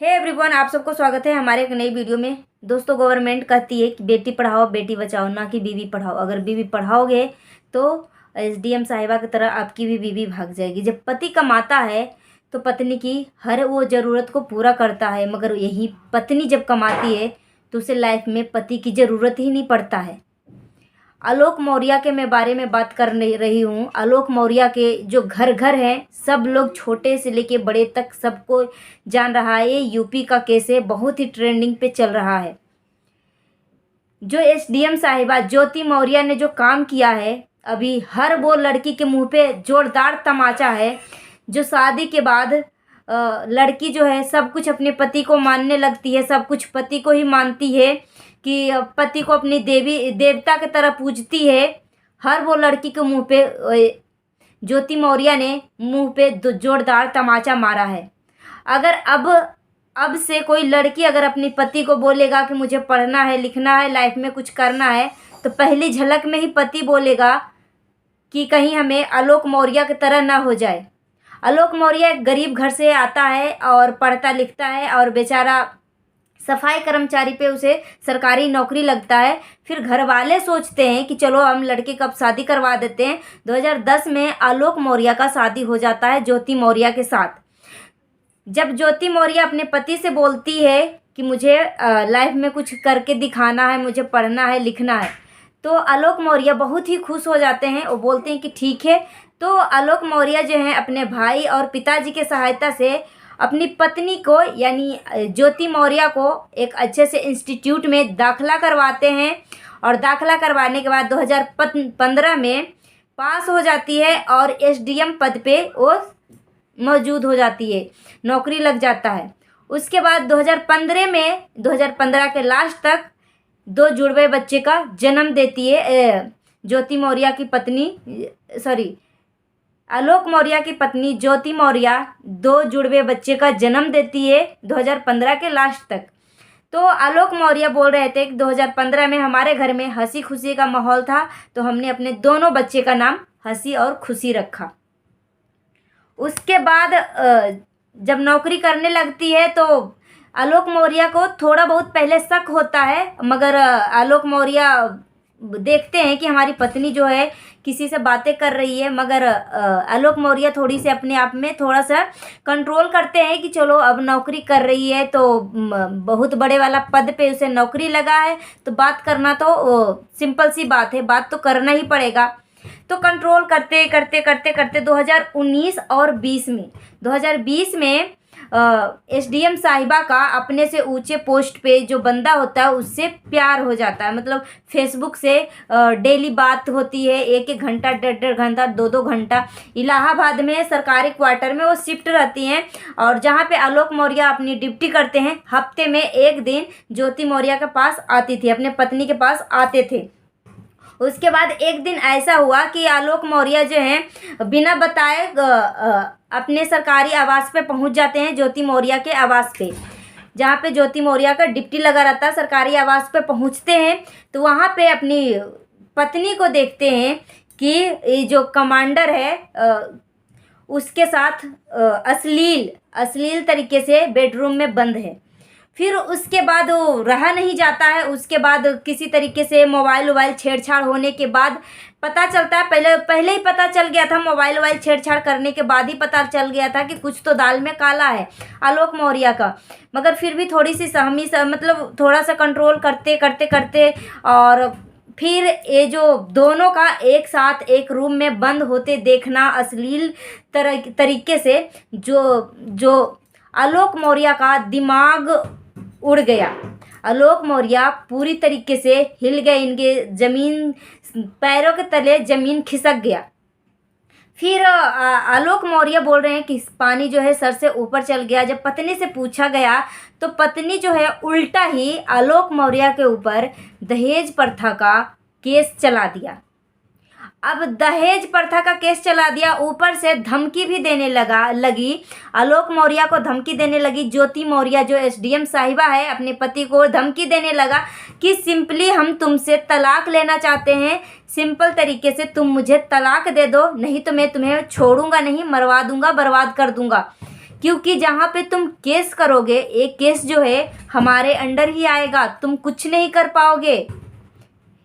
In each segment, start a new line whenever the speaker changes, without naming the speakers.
Hey everyone, आप सबको स्वागत है हमारे एक नई वीडियो में। दोस्तों, गवर्नमेंट कहती है कि बेटी पढ़ाओ बेटी बचाओ, ना कि बीवी पढ़ाओ। अगर बीवी पढ़ाओगे तो एसडीएम साहिबा की तरह आपकी भी बीवी भाग जाएगी। जब पति कमाता है तो पत्नी की हर वो ज़रूरत को पूरा करता है, मगर यही पत्नी जब कमाती है तो उसे लाइफ में पति की ज़रूरत ही नहीं पड़ता है। आलोक मौर्य के मैं बारे में बात कर रही हूँ। आलोक मौर्य के जो घर घर हैं, सब लोग छोटे से लेके बड़े तक सबको जान रहा है। ये यूपी का केस है, बहुत ही ट्रेंडिंग पे चल रहा है। जो एसडीएम साहिबा ज्योति मौर्य ने जो काम किया है, अभी हर वो लड़की के मुंह पे जोरदार तमाचा है। जो शादी के बाद लड़की जो है सब कुछ अपने पति को मानने लगती है, सब कुछ पति को ही मानती है, कि पति को अपनी देवी देवता की तरह पूजती है। हर वो लड़की के मुंह पे ज्योति मौर्य ने मुंह पे जोरदार तमाचा मारा है। अगर अब से कोई लड़की अगर अपनी पति को बोलेगा कि मुझे पढ़ना है, लिखना है, लाइफ में कुछ करना है, तो पहली झलक में ही पति बोलेगा कि कहीं हमें आलोक मौर्य की तरह ना हो जाए। आलोक मौर्य एक गरीब घर से आता है और पढ़ता लिखता है, और बेचारा सफाई कर्मचारी पे उसे सरकारी नौकरी लगता है। फिर घर वाले सोचते हैं कि चलो हम लड़के कब शादी करवा देते हैं। 2010 में आलोक मौर्य का शादी हो जाता है ज्योति मौर्य के साथ। जब ज्योति मौर्य अपने पति से बोलती है कि मुझे लाइफ में कुछ करके दिखाना है, मुझे पढ़ना है, लिखना है, तो आलोक मौर्य बहुत ही खुश हो जाते हैं। वो बोलते हैं कि ठीक है। तो आलोक मौर्य जो हैं अपने भाई और पिताजी के सहायता से अपनी पत्नी को यानी ज्योति मौर्य को एक अच्छे से इंस्टीट्यूट में दाखिला करवाते हैं, और दाखिला करवाने के बाद 2015 में पास हो जाती है और एसडीएम पद पे वो मौजूद हो जाती है, नौकरी लग जाता है। उसके बाद 2015 के लास्ट तक 2 जुड़वे बच्चे का जन्म देती है ज्योति मौर्य की पत्नी आलोक मौर्य की पत्नी ज्योति मौर्य 2 जुड़वे बच्चे का जन्म देती है 2015 के लास्ट तक। तो आलोक मौर्य बोल रहे थे कि 2015 में हमारे घर में हंसी खुशी का माहौल था, तो हमने अपने दोनों बच्चे का नाम हंसी और खुशी रखा। उसके बाद जब नौकरी करने लगती है तो आलोक मौर्य को थोड़ा बहुत पहले शक होता है, मगर आलोक मौर्य देखते हैं कि हमारी पत्नी जो है किसी से बातें कर रही है, मगर आलोक मौर्य थोड़ी से अपने आप में थोड़ा सा कंट्रोल करते हैं कि चलो अब नौकरी कर रही है तो बहुत बड़े वाला पद पे उसे नौकरी लगा है, तो बात करना तो सिंपल सी बात है, बात तो करना ही पड़ेगा। तो कंट्रोल करते करते करते करते 2019 और 2020 में एसडीएम साहिबा का अपने से ऊंचे पोस्ट पे जो बंदा होता है उससे प्यार हो जाता है। मतलब फेसबुक से डेली बात होती है, 1-1 घंटा, 1.5 घंटा, 2-2 घंटा। इलाहाबाद में सरकारी क्वार्टर में वो शिफ्ट रहती हैं, और जहाँ पे आलोक मौर्य अपनी ड्यूटी करते हैं, हफ्ते में 1 दिन ज्योति मौर्य के पास आती थी, अपने पत्नी के पास आते थे। उसके बाद एक दिन ऐसा हुआ कि आलोक मौर्य जो हैं बिना बताए अपने सरकारी आवास पे पहुंच जाते हैं, ज्योति मौर्य के आवास पे, जहाँ पे ज्योति मौर्य का ड्यूटी लगा रहता है। सरकारी आवास पे पहुंचते हैं तो वहाँ पे अपनी पत्नी को देखते हैं कि ये जो कमांडर है उसके साथ अश्लील तरीके से बेडरूम में बंद है। फिर उसके बाद वो रहा नहीं जाता है। उसके बाद किसी तरीके से मोबाइल छेड़छाड़ होने के बाद पता चलता है, पहले ही पता चल गया था, मोबाइल छेड़छाड़ करने के बाद ही पता चल गया था कि कुछ तो दाल में काला है आलोक मौर्य का। मगर फिर भी थोड़ी सी मतलब थोड़ा सा कंट्रोल करते करते करते, और फिर ये जो दोनों का एक साथ एक रूम में बंद होते देखना अश्लील तरीके से, जो आलोक मौर्य का दिमाग उड़ गया। आलोक मौर्य पूरी तरीके से हिल गए, इनके जमीन पैरों के तले जमीन खिसक गया। फिर आलोक मौर्य बोल रहे हैं कि पानी जो है सर से ऊपर चल गया। जब पत्नी से पूछा गया तो पत्नी जो है उल्टा ही आलोक मौर्य के ऊपर दहेज प्रथा का केस चला दिया। अब दहेज प्रथा का केस चला दिया, ऊपर से धमकी भी देने लगी आलोक मौर्य को धमकी देने लगी। ज्योति मौर्य जो एसडीएम साहिबा है अपने पति को धमकी देने लगा कि सिंपली हम तुमसे तलाक लेना चाहते हैं, सिंपल तरीके से तुम मुझे तलाक दे दो, नहीं तो मैं तुम्हें छोड़ूंगा नहीं, मरवा दूंगा, बर्बाद कर दूंगा। क्योंकि जहाँ पे तुम केस करोगे, एक केस जो है हमारे अंडर ही आएगा, तुम कुछ नहीं कर पाओगे।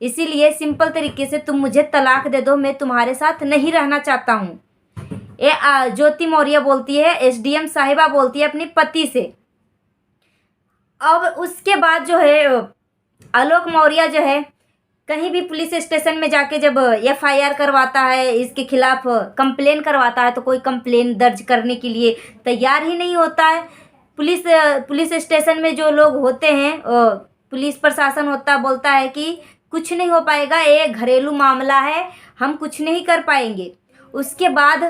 इसीलिए सिंपल तरीके से तुम मुझे तलाक दे दो, मैं तुम्हारे साथ नहीं रहना चाहता हूँ। ये ज्योति मौर्य बोलती है, एसडीएम साहिबा बोलती है अपने पति से। अब उसके बाद जो है आलोक मौर्य जो है कहीं भी पुलिस स्टेशन में जाके जब एफआईआर करवाता है, इसके खिलाफ कंप्लेन करवाता है, तो कोई कंप्लेन दर्ज करने के लिए तैयार ही नहीं होता है। पुलिस स्टेशन में जो लोग होते हैं, पुलिस प्रशासन होता बोलता है कि कुछ नहीं हो पाएगा, ये घरेलू मामला है, हम कुछ नहीं कर पाएंगे। उसके बाद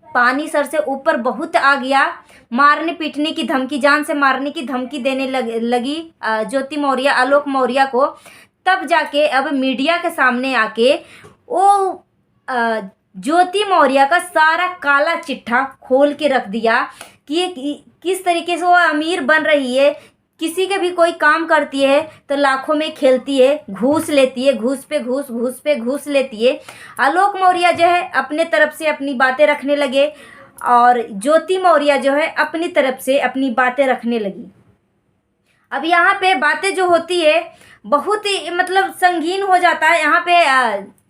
पानी सर से ऊपर बहुत आ गया, मारने पीटने की धमकी, जान से मारने की धमकी देने लगी ज्योति मौर्य आलोक मौर्य को। तब जाके अब मीडिया के सामने आके वो ज्योति मौर्य का सारा काला चिट्ठा खोल के रख दिया कि ये किस तरीके से वो अमीर बन रही है। किसी के भी कोई काम करती है तो लाखों में खेलती है, घूस लेती है, घूस पे घूस लेती है। आलोक मौर्य जो है अपने तरफ से अपनी बातें रखने लगे और ज्योति मौर्य जो है अपनी तरफ से अपनी बातें रखने लगी। अब यहाँ पे बातें जो होती है बहुत ही मतलब संगीन हो जाता है। यहाँ पे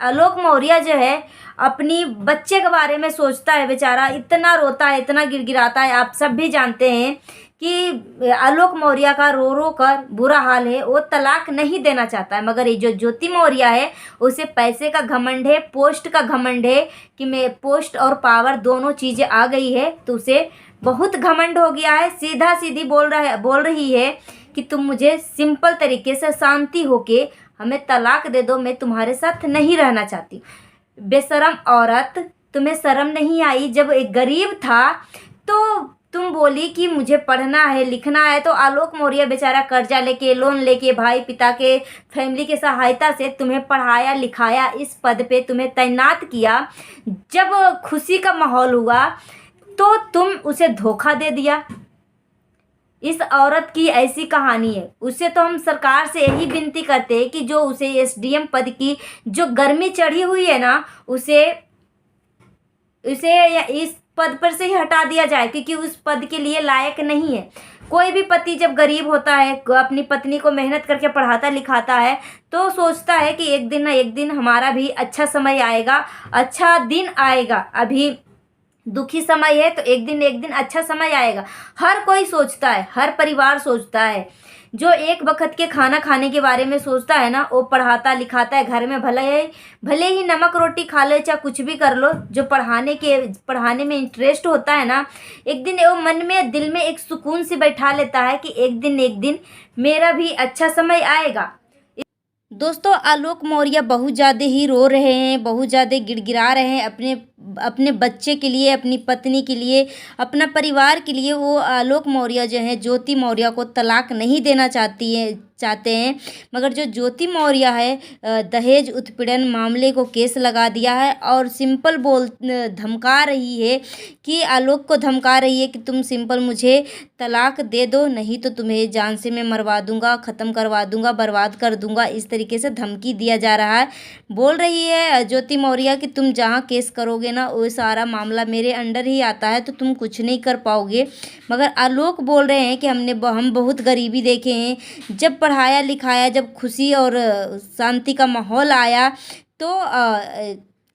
आलोक मौर्य जो है अपनी बच्चे के बारे में सोचता है, बेचारा इतना रोता है, इतना गिड़गिड़ाता है। आप सब भी जानते हैं कि आलोक मौर्य का रो रो कर बुरा हाल है, वो तलाक नहीं देना चाहता है। मगर ये जो ज्योति मौर्य है उसे पैसे का घमंड है, पोस्ट का घमंड है कि मैं पोस्ट और पावर दोनों चीज़ें आ गई है, तो उसे बहुत घमंड हो गया है। सीधा सीधी बोल रही है कि तुम मुझे सिंपल तरीके से शांति होके हमें तलाक दे दो, मैं तुम्हारे साथ नहीं रहना चाहती। बेशरम औरत, तुम्हें शर्म नहीं आई? जब एक गरीब था तो तुम बोली कि मुझे पढ़ना है लिखना है, तो आलोक मौर्य बेचारा कर्जा लेके लोन लेके भाई पिता के फैमिली के सहायता से तुम्हें पढ़ाया लिखाया, इस पद पे तुम्हें तैनात किया। जब खुशी का माहौल हुआ तो तुम उसे धोखा दे दिया। इस औरत की ऐसी कहानी है। उससे तो हम सरकार से यही विनती करते हैं कि जो उसे एसडीएम पद की जो गर्मी चढ़ी हुई है ना, उसे इस पद पर से ही हटा दिया जाए, क्योंकि उस पद के लिए लायक नहीं है। कोई भी पति जब गरीब होता है, अपनी पत्नी को मेहनत करके पढ़ाता लिखाता है, तो सोचता है कि एक दिन ना एक दिन हमारा भी अच्छा समय आएगा, अच्छा दिन आएगा। अभी दुखी समय है तो एक दिन अच्छा समय आएगा। हर कोई सोचता है, हर परिवार सोचता है। जो एक वक्त के खाना खाने के बारे में सोचता है ना, वो पढ़ाता लिखाता है घर में, भले ही नमक रोटी खा ले चाहे कुछ भी कर लो। जो पढ़ाने में इंटरेस्ट होता है ना, एक दिन वो मन में दिल में एक सुकून से बैठा लेता है कि एक दिन मेरा भी अच्छा समय आएगा। दोस्तों, आलोक मौर्य बहुत ज़्यादा ही रो रहे हैं, बहुत ज़्यादा गिड़गिड़ा रहे हैं अपने बच्चे के लिए, अपनी पत्नी के लिए, अपना परिवार के लिए। वो आलोक मौर्य जो है ज्योति मौर्य को तलाक नहीं देना चाहते हैं। मगर जो ज्योति मौर्य है दहेज उत्पीड़न मामले को केस लगा दिया है और सिंपल धमका रही है कि आलोक को धमका रही है कि तुम सिंपल मुझे तलाक दे दो, नहीं तो तुम्हें जान से मैं मरवा दूंगा, ख़त्म करवा दूंगा, बर्बाद कर दूंगा। इस तरीके से धमकी दिया जा रहा है। बोल रही है ज्योति मौर्य कि तुम जहाँ केस करोगे ना, वो सारा मामला मेरे अंडर ही आता है, तो तुम कुछ नहीं कर पाओगे। मगर आलोक बोल रहे हैं कि हम बहुत गरीबी देखे हैं। जब पढ़ाया लिखाया, जब खुशी और शांति का माहौल आया तो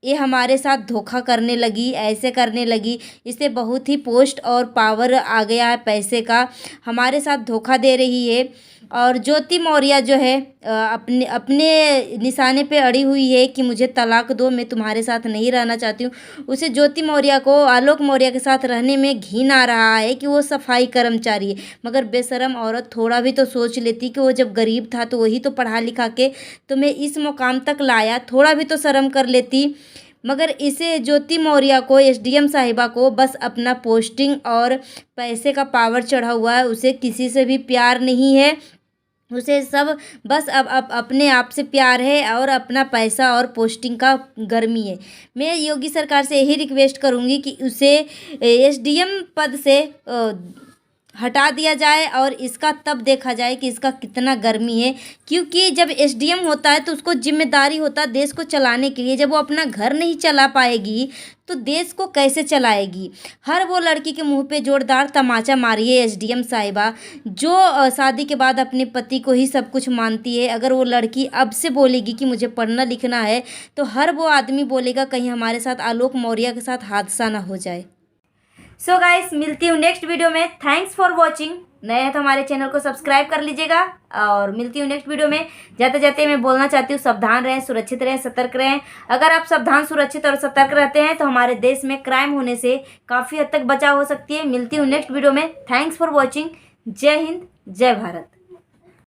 ये हमारे साथ धोखा करने लगी, ऐसे करने लगी। इसे बहुत ही पोस्ट और पावर आ गया है पैसे का, हमारे साथ धोखा दे रही है। और ज्योति मौर्य जो है अपने निशाने पे अड़ी हुई है कि मुझे तलाक दो, मैं तुम्हारे साथ नहीं रहना चाहती हूँ। उसे ज्योति मौर्य को आलोक मौर्य के साथ रहने में घिन आ रहा है कि वो सफाई कर्मचारी है। मगर बेशरम औरत थोड़ा भी तो सोच लेती कि वो जब गरीब था तो वही तो पढ़ा लिखा के तुम्हें इस मुकाम तक लाया, थोड़ा भी तो शर्म कर लेती। मगर इसे ज्योति मौर्य को, एसडीएम साहिबा को बस अपना पोस्टिंग और पैसे का पावर चढ़ा हुआ है। उसे किसी से भी प्यार नहीं है, उसे सब बस अब अपने आप से प्यार है और अपना पैसा और पोस्टिंग का गर्मी है। मैं योगी सरकार से यही रिक्वेस्ट करूँगी कि उसे एसडीएम पद से हटा दिया जाए और इसका तब देखा जाए कि इसका कितना गर्मी है। क्योंकि जब एसडीएम होता है तो उसको जिम्मेदारी होता है देश को चलाने के लिए। जब वो अपना घर नहीं चला पाएगी तो देश को कैसे चलाएगी। हर वो लड़की के मुंह पे जोरदार तमाचा मारी है एसडीएम साहिबा, जो शादी के बाद अपने पति को ही सब कुछ मानती है। अगर वो लड़की अब से बोलेगी कि मुझे पढ़ना लिखना है तो हर वो आदमी बोलेगा कहीं हमारे साथ आलोक मौर्य के साथ हादसा ना हो जाए। सो गाइस, मिलती हूँ नेक्स्ट वीडियो में। Thanks for watching. नए हैं तो हमारे चैनल को सब्सक्राइब कर लीजिएगा और मिलती हूँ नेक्स्ट वीडियो में। जाते जाते मैं बोलना चाहती हूँ, सावधान रहें, सुरक्षित रहें, सतर्क रहें। अगर आप सावधान, सुरक्षित और सतर्क रहते हैं तो हमारे देश में क्राइम होने से काफ़ी हद तक बचाव हो सकती है। मिलती हूँ नेक्स्ट वीडियो में। Thanks for watching. जय हिंद, जय भारत।